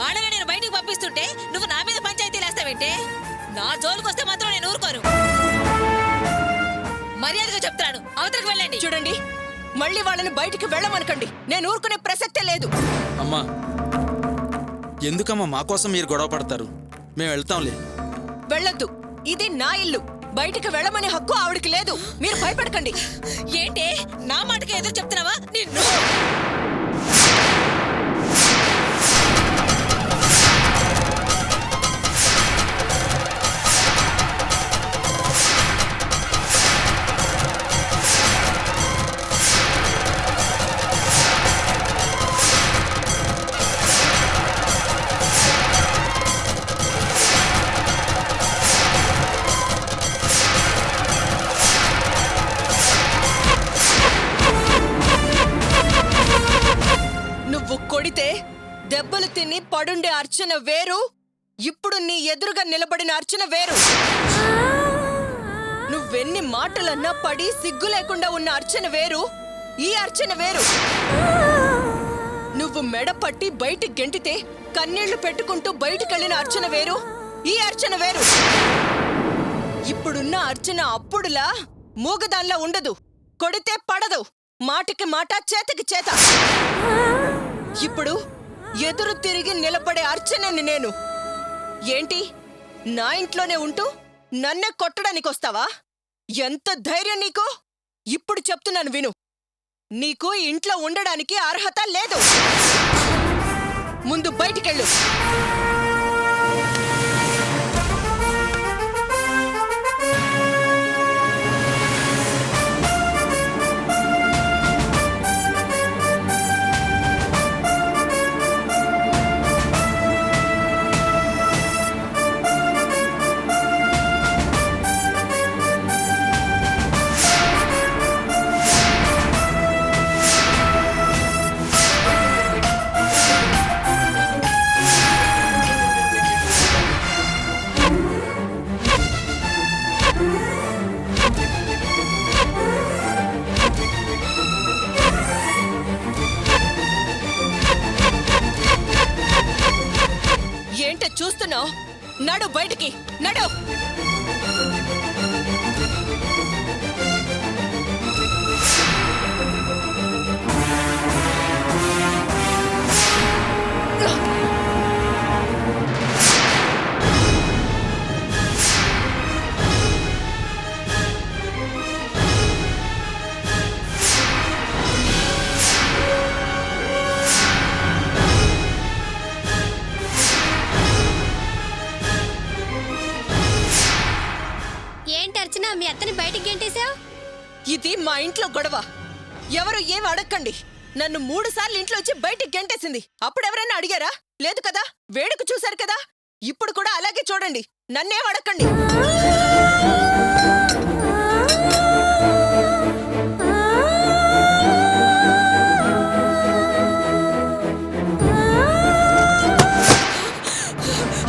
వాళ్ళని నేను బయటికి పంపిస్తుంటే నువ్వు నా మీద పంచాయతీ లేస్తావేంటే? నా జోలికి వస్తే మాత్రం నేను ఊరుకోను. మర్యాదగా చెప్తాను, అవతలకు వెళ్ళండి. చూడండి, మళ్ళీ వాళ్ళని బయటికి వెళ్ళమనకండి. నేను ఊరుకునే ప్రసక్తే లేదు. అమ్మా, ఎందుకమ్మా మా కోసం మీరు గొడవ పడతారు? మేము వెళ్తాంలే. వెళ్ళొద్దు, ఇది నా ఇల్లు. బయటికి వెళ్ళమనే హక్కు ఆవిడికి లేదు. మీరు భయపడకండి. ఏంటి నా మాటకి ఎదురు చెప్తున్నావా? నిన్ను కొడితే దెబ్బలు తిని పడుండే అర్చన వేరు, ఇప్పుడు నీ ఎదురుగా నిలబడిన అర్చన వేరు. నువ్వెన్ని మాటలన్నా పడి సిగ్గు లేకుండా ఉన్న అర్చన వేరు, ఈ అర్చన వేరు. నువ్వు మెడపట్టి బయటికి గెంటితే కన్నీళ్లు పెట్టుకుంటూ బయటికెళ్ళిన అర్చన వేరు, ఈ అర్చన వేరు. ఇప్పుడున్న అర్చన అప్పుడులా మూగదాన్లా ఉండదు. కొడితే పడదు, మాటికి మాట, చేతికి చేత. ఇప్పుడు ఎదురు తిరిగి నిలబడే అర్చనని నేను. ఏంటి, నా ఇంట్లోనే ఉంటూ నన్నే కొట్టడానికి వస్తావా? ఎంత ధైర్యం నీకు? ఇప్పుడు చెప్తున్నాను విను. నీకు ఇంట్లో ఉండడానికి అర్హత లేదు. ముందు బయటికెళ్ళు. ఏంట చూస్తున్నావు? నడు బయటికి, నడు. మీ అత్తని బయటికి గెంటేశావు. ఇది మా ఇంట్లో గొడవ. ఎవరు ఏం అడగండి. నన్ను 3 సార్లు ఇంట్లో వచ్చి బయటికి గెంటేసింది. అప్పుడెవరైనా అడిగారా? లేదు కదా. వేడుక చూశారు కదా. ఇప్పుడు కూడా అలాగే చూడండి. నన్నేం అడగండి.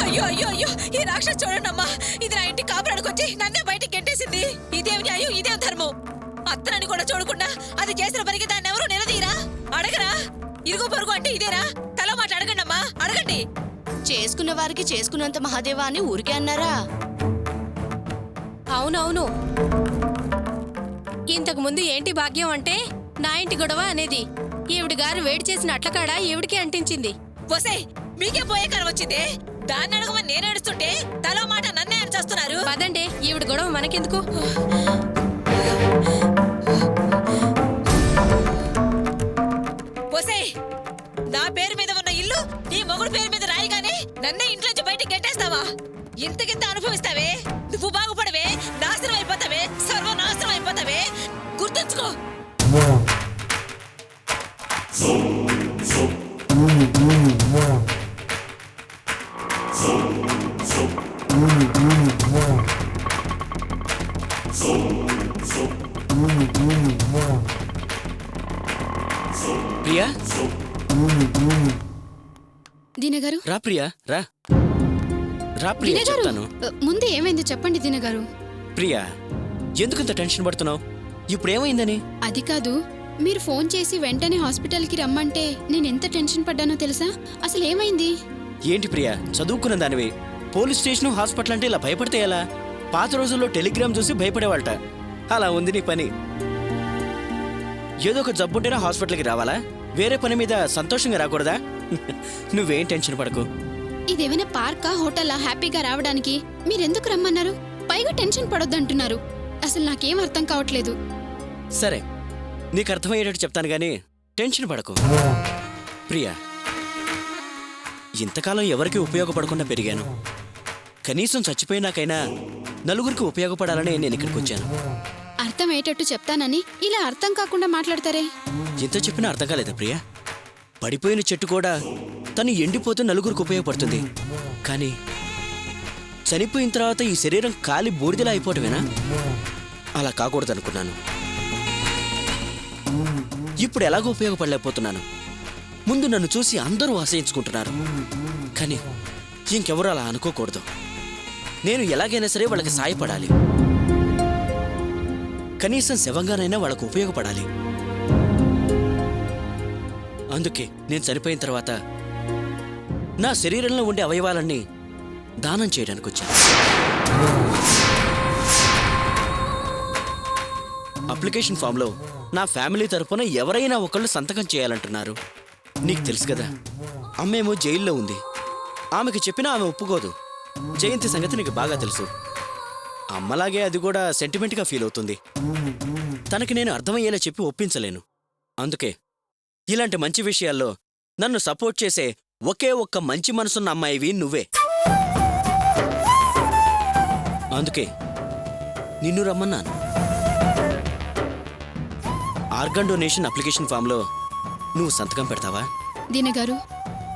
అయ్యో అయ్యో అయ్యో, ఈ రాక్షసు చూడండమ్మా, ఇది నా ఇంటి కాపురాడుకొచ్చి నన్నే బయటికి గెంటేసింది. ఇదేమి న్యాయం, ఇదేం ధర్మం? అత్తనని కూడా చూడకుండా అది చేసిన పనికి దాన్ని ఎవరు నిలదీరా? అడగరా? ఇరుగు పొరుగు అంటే ఇదేరా? తల మాట అడగండమ్మా, అడగండి. చేసుకున్న వారికి చేసుకున్నంత మహాదేవా అని ఊరికే అన్నారా? అవునవును. ఇంతకు ముందు ఏంటి భాగ్యం అంటే నా ఇంటి గొడవ అనేది. ఈవిడి గారు వేడి చేసిన అట్లకాడ ఈవిడికి అంటించింది. పోసే, మీకే పోయే కాలం వచ్చింది. దాన్ని అడగమని నేను ఏడుస్తుంటే తలో మాట నన్నే అనిచేస్తున్నారు. పదండి, ఈవిడి గొడవ మనకెందుకు? పోసే, నా పేరు మీద ఉన్న ఇల్లు నీ మొగుడు పేరు మీద రాయిగానే నన్నే ఇంట్లోంచి బయటికి గెట్టేస్తావా? ఇంతకింత అనుభవిస్తావే, నువ్వు బాగుపడవే, నాశనం అయిపోతావే, సర్వనాశనం అయిపోతావే. గుర్తుంచుకో. ప్రియా, దినగారు రా ప్రియా, రా రా ప్రియా, చెప్తాను. ముందు ఏమైంది చెప్పండి దినగారు. ప్రియా, ఎందుకంత టెన్షన్ పడుతున్నావు? ఇప్పుడు ఏమైందని? అది కాదు, మీరు ఫోన్ చేసి వెంటనే హాస్పిటల్కి రమ్మంటే నేను ఎంత టెన్షన్ పడ్డానో తెలుసా? అసలు ఏమైంది? ఏంటి ప్రియా, చదువుకున్న దానివి. పోలీస్ స్టేషన్, హాస్పిటల్ అంటే ఇలా భయపడితే ఎలా? పాత రోజుల్లో టెలిగ్రామ్ చూసి భయపడేవాళ్ళట. అలా ఉంది నీ పని. ఏదో ఒక జబ్బుంటేనే హాస్పిటల్కి రావాలా? వేరే పని మీద సంతోషంగా రాకూడదా? నువ్వేం టెన్షన్ పడకు. ఇదేమైనా పార్కా, హోటలా హ్యాపీగా రావడానికి? మీరెందుకు రమ్మన్నారు? పైగా టెన్షన్ పడొద్దంటున్నారు. అసలు నాకేం అర్థం కావట్లేదు. సరే, నీకు అర్థమయ్యేటట్టు చెప్తాను గానీ టెన్షన్ పడకు. ప్రియా, ఇంతకాలం ఎవరికి ఉపయోగపడకుండా పెరిగాను. కనీసం చచ్చిపోయినాకైనా నలుగురికి ఉపయోగపడాలని నేను ఇక్కడికి వచ్చాను. అర్థమయ్యేటట్టు చెప్తానని ఇలా అర్థం కాకుండా మాట్లాడతారే? ఎంత చెప్పినా అర్థం కాలేదా ప్రియా? పడిపోయిన చెట్టు కూడా తను ఎండిపోతే నలుగురికి ఉపయోగపడుతుంది. కానీ చనిపోయిన తర్వాత ఈ శరీరం కాలి బూడిదలా అయిపోవటమేనా? అలా కాకూడదనుకున్నాను. ఇప్పుడు ఎలాగో ఉపయోగపడలేకపోతున్నాను. ముందు నన్ను చూసి అందరూ ఆశయించుకుంటున్నారు. కానీ ఇంకెవరూ అలా అనుకోకూడదు. నేను ఎలాగైనా సరే వాళ్ళకి సాయపడాలి. కనీసం శవంగానైనా వాళ్ళకు ఉపయోగపడాలి. అందుకే నేను చనిపోయిన తర్వాత నా శరీరంలో ఉండే అవయవాలన్నీ దానం చేయడానికి వచ్చాను. అప్లికేషన్ ఫామ్లో నా ఫ్యామిలీ తరపున ఎవరైనా ఒకళ్ళు సంతకం చేయాలంటున్నారు. నీకు తెలుసు కదా, అమ్మేమో జైల్లో ఉంది. ఆమెకి చెప్పినా ఆమె ఒప్పుకోదు. జయంతి సంగతి నీకు బాగా తెలుసు. అమ్మలాగే అది కూడా సెంటిమెంట్గా ఫీల్ అవుతుంది. తనకి నేను అర్థమయ్యేలా చెప్పి ఒప్పించలేను. అందుకే ఇలాంటి మంచి విషయాల్లో నన్ను సపోర్ట్ చేసే ఒకే ఒక్క మంచి మనసున్న అమ్మాయివి నువ్వే. అందుకే నిన్ను రమ్మన్నాను. ఆర్గన్ డొనేషన్ అప్లికేషన్ ఫామ్లో నువ్వు సంతకం పెడతావా? దినగారు,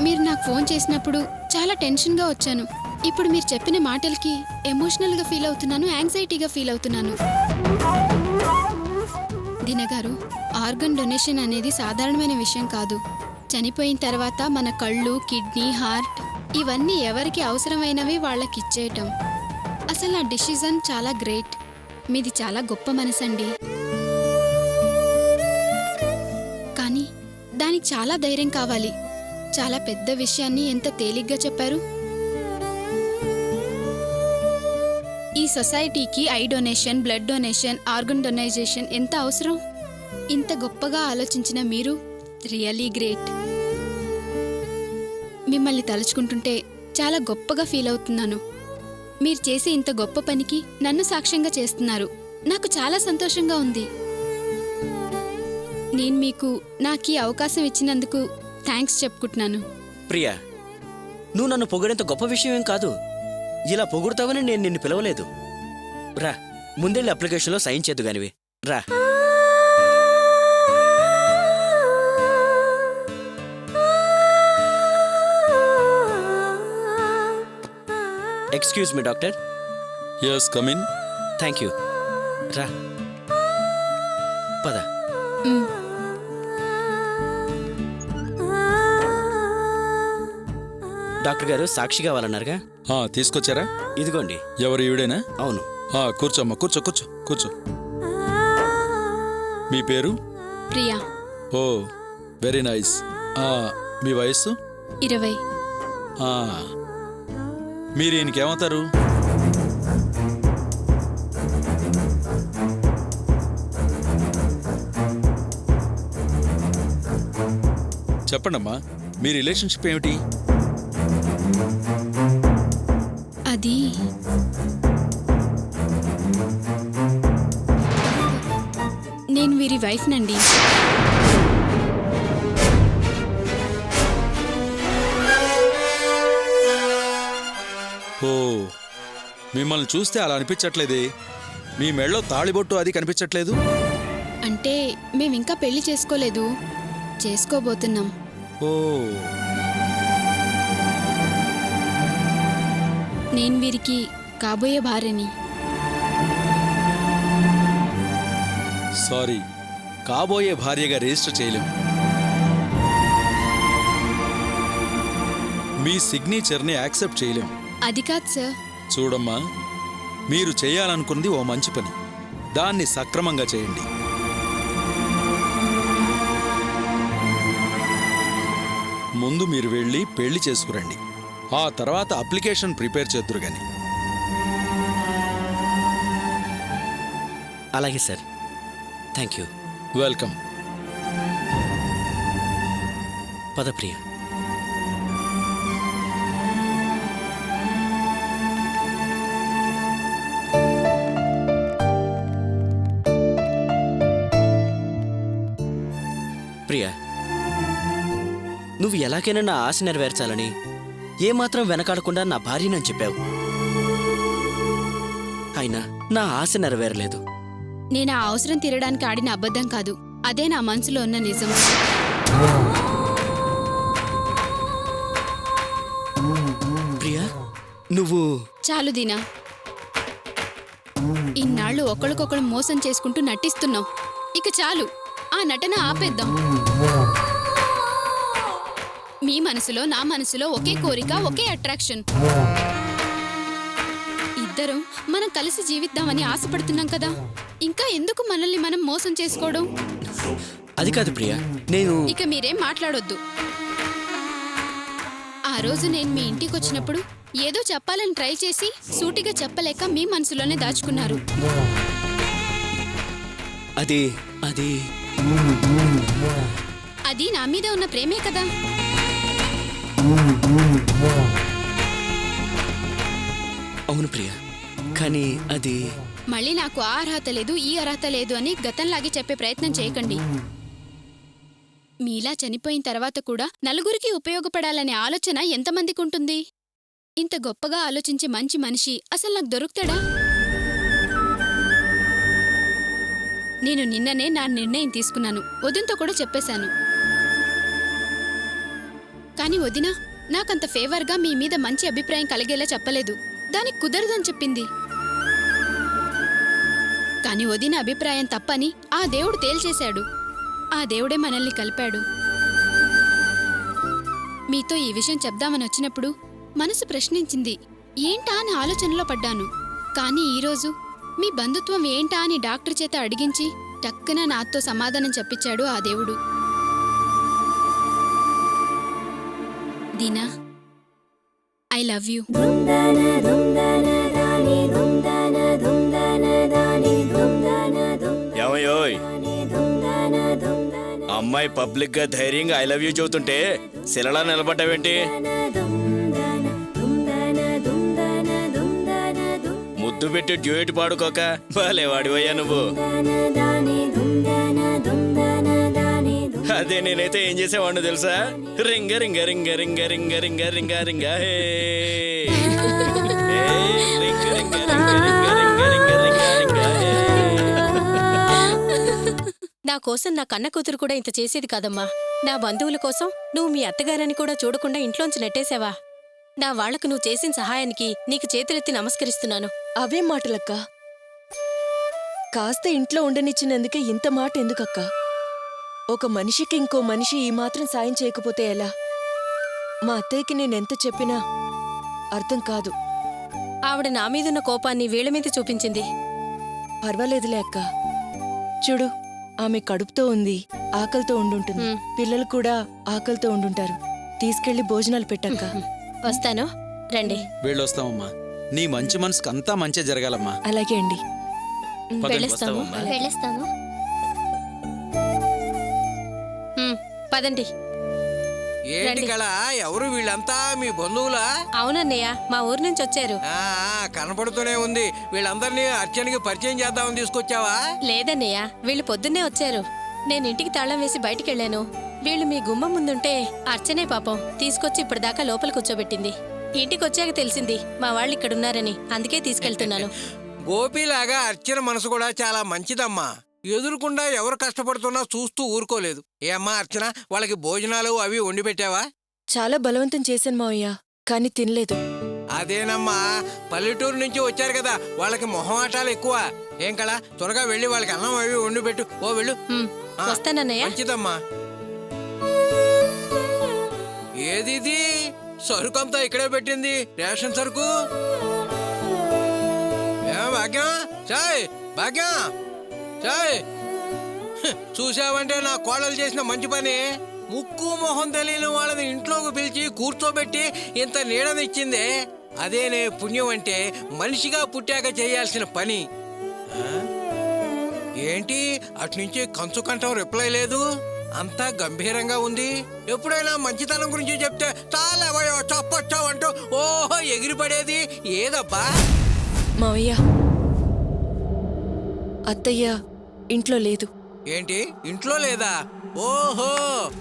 మీరు నాకు ఫోన్ చేసినప్పుడు చాలా టెన్షన్గా వచ్చాను. ఇప్పుడు మీరు చెప్పిన మాటలకి ఎమోషనల్గా ఫీల్ అవుతున్నాను, యాంగ్జైటీగా ఫీల్ అవుతున్నాను. దినగారు, ఆర్గన్ డొనేషన్ అనేది సాధారణమైన విషయం కాదు. చనిపోయిన తర్వాత మన కళ్ళు, కిడ్నీ, హార్ట్ ఇవన్నీ ఎవరికి అవసరమైనవి వాళ్ళకి ఇచ్చేయటం. అసలు ఆ డిసిజన్ చాలా గ్రేట్. మీది చాలా గొప్ప మనసండి. కానీ దానికి చాలా ధైర్యం కావాలి. చాలా పెద్ద విషయాన్ని ఎంత తేలిగ్గా చెప్పారు. ఈ సొసైటీకి eye donation, blood donation, organ donation ఎంత అవసరం. ఇంత గొప్పగా ఆలోచించిన మీరు రియలీ గ్రేట్. మిమ్మల్ని తలుచుకుంటుంటే చాలా గొప్పగా ఫీల్ అవుతున్నాను. మీరు చేసే ఇంత గొప్ప పనికి నన్ను సాక్ష్యంగా చేస్తున్నారు. నాకు చాలా సంతోషంగా ఉంది. నేను మీకు నాకు ఈ అవకాశం ఇచ్చినందుకు థ్యాంక్స్ చెప్పుకుంటున్నాను. ప్రియా, నువ్వు నన్ను పొగిడేంత గొప్ప విషయం ఏం కాదు. ఇలా పొగుడతావని నేను నిన్ను పిలవలేదు. రా, ముందెళ్ళి అప్లికేషన్లో సైన్ చేద్దు గానివి. రా. Excuse me doctor. Yes, come in. Thank you. రా, పద. డాక్టర్ గారు సాక్షి కావాలన్నారుగా? తీసుకొచ్చారా? ఇదిగోండి. ఎవరు, ఈవిడేనా? అవును. కూర్చోమ్మా, కూర్చో కూర్చో కూర్చో. మీ పేరు? ప్రియా. ఓ, వెరీ నైస్. మీ వయస్సు? 20. మీరు ఈయనకేమవుతారు? చెప్పండమ్మా, మీ రిలేషన్షిప్ ఏమిటి? అది నేను వీరి వైఫ్ నండి. ఓ, మిమ్మల్ని చూస్తే అలా అనిపించట్లేదే. మీ మెళ్ళో తాళిబొట్టు అది కనిపించట్లేదు. అంటే మేమింకా పెళ్లి చేసుకోలేదు, చేసుకోబోతున్నాం. ఓ, నేను వీరికి కాబోయే భార్యని. సారీ, కాబోయే భార్యగా రిజిస్టర్ చేయలేం. మీ సిగ్నేచర్ని యాక్సెప్ట్ చేయలేం. అది కాదు సార్. చూడమ్మా, మీరు చేయాలనుకున్నది ఓ మంచి పని. దాన్ని సక్రమంగా చేయండి. ముందు మీరు వెళ్ళి పెళ్లి చేసుకురండి. ఆ తర్వాత అప్లికేషన్ ప్రిపేర్ చేద్దురు గాని. అలాగే సార్. Thank you. వెల్కమ్. పద ప్రియ. ప్రియా, నువ్వు ఎలాగైనా నా ఆశ నెరవేర్చాలని ఏమాత్రం వెనకాడకుండా నా భార్యనని చెప్పావు. అయినా నా ఆశ నెరవేరలేదు. నేను ఆ అవసరం తీరడానికి ఆడిన అబద్ధం కాదు, అదే నా మనసులో ఉన్న నిజం. ప్రియా, నువ్వు చాలు దీనా, ఇన్నాళ్ళు ఒకళ్ళకొకళ్ళు మోసం చేసుకుంటూ నటిస్తున్నావు. ఇక చాలు, ఆ నటన ఆపేద్దాం. మీ మనసులో నా మనసులో ఒకే కోరిక, ఒకే అట్రాక్షన్. ఇద్దరం మనం కలిసి జీవిద్దామని ఆశపడుతున్నాం కదా, ఇంకా ఎందుకు మనల్ని మనం మోసం చేసుకోవడం? అది కాదు ప్రియా, నేను ఇక మీరేం మాట్లాడొద్దు. ఆ రోజు నేను మీ ఇంటికి వచ్చినప్పుడు ఏదో చెప్పాలని ట్రై చేసి సూటిగా చెప్పలేక మీ మనసులోనే దాచుకున్నారు. అది అది అది నా మీద ఉన్న ప్రేమే కదా. అవును ప్రియా, కానీ అది మళ్ళీ నాకు ఆ అర్హత లేదు, ఈ అర్హత లేదు అని గతంలాగే చెప్పే ప్రయత్నం చేయకండి. మీలా చనిపోయిన తర్వాత కూడా నలుగురికి ఉపయోగపడాలనే ఆలోచన ఎంతమందికి ఉంటుంది? ఇంత గొప్పగా ఆలోచించే మంచి మనిషి అసలు నాకు దొరుకుతాడా? నేను నిన్ననే నా నిర్ణయం తీసుకున్నాను, వదినతో కూడా చెప్పేశాను. కానీ వదిన నాకంత ఫేవర్గా మీ మీద మంచి అభిప్రాయం కలిగేలా చెప్పలేదు, దానికి కుదరదని చెప్పింది. కానీ వదిన అభిప్రాయం తప్పని ఆ దేవుడు తేల్చేశాడు. ఆ దేవుడే మనల్ని కలిపాడు. మీతో ఈ విషయం చెప్దామని వచ్చినప్పుడు మనసు ప్రశ్నించింది, ఏంటా అని ఆలోచనలో పడ్డాను. కానీ ఈరోజు మీ బంధుత్వం ఏంటా అని డాక్టర్ చేత అడిగించి టక్కున నాతో సమాధానం చెప్పించాడు ఆ దేవుడు. దీనా, ఐ లవ్ యూ. ఏమయ్యోయ్, అమ్మాయి పబ్లిక్ గా ధైర్యంగా ఐ లవ్ యూ చెబుతుంటే శిలలా నిలబడ్డావేంటి? ముద్దు పెట్టి డ్యూయట్ పాడుకోక బాలే వాడివయ్యా నువ్వు. అదే నేనైతే ఏం చేసేవాడిని తెలుసా? రింగ రింగ రింగ రింగ రింగ రింగ రింగ రింగ హే రింగ రింగ రింగ రింగ రింగ రింగ రింగ రింగ హే. నా కోసం నా కన్న కూతురు కూడా ఇంత చేసేది కాదమ్మా. నా బంధువుల కోసం నువ్వు మీ అత్తగారని కూడా చూడకుండా ఇంట్లోంచి నెట్టేశావా? నా వాళ్లకు నువ్వు చేసిన సహాయానికి నీకు చేతులెత్తి నమస్కరిస్తున్నాను. అవే మాటలక్క. కాస్త ఇంట్లో ఉండనిచ్చినందుకే ఇంత మాట ఎందుకక్క? ఒక మనిషికి ఇంకో మనిషి ఈ మాత్రం సాయం చేయకపోతే ఎలా? మా అత్తయ్యకి నేనెంత చెప్పినా అర్థం కాదు. ఆవిడ నా మీదున్న కోపాన్ని వీళ్ల మీద చూపించింది. పర్వాలేదులే అక్క. చూడు, ఆమె కడుపుతో ఉంది, ఆకలితో ఉండుంటుంది. పిల్లలు కూడా ఆకలితో ఉండుంటారు. తీసుకెళ్లి భోజనాలు పెట్టక్క. వస్తాను, రండి. వెళ్ళొస్తామమ్మా. నీ మంచి మనసుకు అంతా మంచి జరగాలమ్మా. అలాగే అండి. పదండి, వెళ్ళొస్తాము. వస్తామమ్మా. వెళ్ళొస్తాను. పదండి. ఏంటి రండి. కళ, ఎవరు వీళ్ళంతా? మీ బంధువులా? అవునన్నయ్య, మా ఊరు నుంచి వచ్చారు. కనపడుతూనే ఉంది. వీళ్ళందరినీ అర్చనకి పరిచయం చేద్దామని తీసుకొచ్చావా? లేదన్నయ్య, వీళ్ళు పొద్దున్నే వచ్చారు. నేను ఇంటికి తాళం వేసి బయటికెళ్లాను. వీళ్ళు మీ గుమ్మం ముందుంటే అర్చనే పాపం తీసుకొచ్చి ఇప్పటిదాకా లోపల కూర్చోబెట్టింది. ఇంటికొచ్చాక తెలిసింది మా వాళ్ళు ఇక్కడున్నారని, అందుకే తీసుకెళ్తున్నాను. గోపిలాగా అర్చన మనసు కూడా చాలా మంచిదమ్మా. ఎదురుకుండా ఎవరు కష్టపడుతున్నా చూస్తూ ఊరుకోలేదు. ఏ అమ్మా అర్చన, వాళ్ళకి భోజనాలు అవి వండి పెట్టావా? చాలా బలవంతం చేశాను మావయ్య, కానీ తినలేదు. అదేనమ్మా, పల్లెటూరు నుంచి వచ్చారు కదా, వాళ్ళకి మొహమాటాలు ఎక్కువ. ఏం కళ, త్వరగా వెళ్ళి వాళ్ళకి అన్నం అవి వండి పెట్టు. ఓ వెళ్ళు. వస్తానన్నయ్య. మంచిదమ్మా. ఏది సరుకంతా ఇక్కడే పెట్టింది, రేషన్ సరుకు. భాగ్యం, చాయ్ భాగ్యం, చాయ్. చూసావంటే నా కోడలు చేసిన మంచి పని. ముక్కు మొహం తెలియని వాళ్ళని ఇంట్లోకి పిలిచి కూర్చోబెట్టి ఇంత నీడనిచ్చిందే అదేనే పుణ్యం అంటే మనిషిగా పుట్టాక చేయాల్సిన పని. ఆ? ఏంటి అట్నుంచి కంచు కంఠం రిప్లై లేదు, అంతా గంభీరంగా ఉంది. ఎప్పుడైనా మంచితనం గురించి చెప్తే చాలా చెప్పొచ్చావంటూ ఓహో ఎగిరిపడేది ఏదబ్బా? మావయ్య, అత్తయ్య ఇంట్లో లేదు. ఏంటి ఇంట్లో లేదా? ఓహో,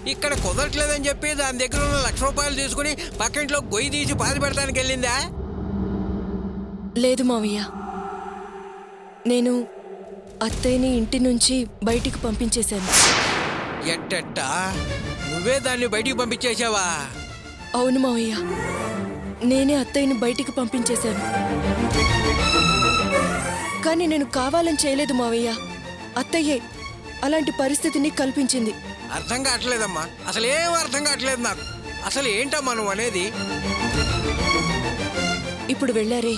ఇక్కడ కుదరట్లేదని చెప్పి దాని దగ్గర ఉన్న 1,00,000 రూపాయలు తీసుకుని పక్కింట్లో గొయ్యి తీసి పాతి పెడతానికి వెళ్ళిందా? లేదు మావయ్య, నేను అత్తయ్యని ఇంటి నుంచి బయటికి పంపించేశాను. ఎట్టెట్టా నువ్వే దాన్ని బయటికి పంపించేశావా? అవును మావయ్య, నేనే అత్తయ్యని బయటికి పంపించేశాను. కానీ నేను కావాలని చేయలేదు మావయ్య, అత్తయ్యే అలాంటి పరిస్థితిని కల్పించింది. అర్థం కావట్లేదమ్మా, అసలేం అర్థం కావట్లేదు నాకు. అసలు ఏంటమ్మా నువ్వు అనేది? ఇప్పుడు వెళ్ళారే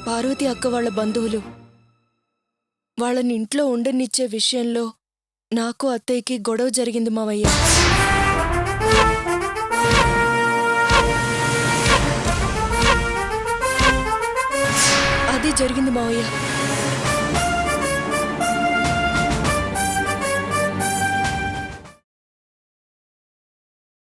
పార్వతి అక్క వాళ్ళ బంధువులు, వాళ్ళని ఇంట్లో ఉండనిచ్చే విషయంలో నాకు అత్తయ్యకి గొడవ జరిగింది మావయ్య. అది జరిగింది మావయ్య.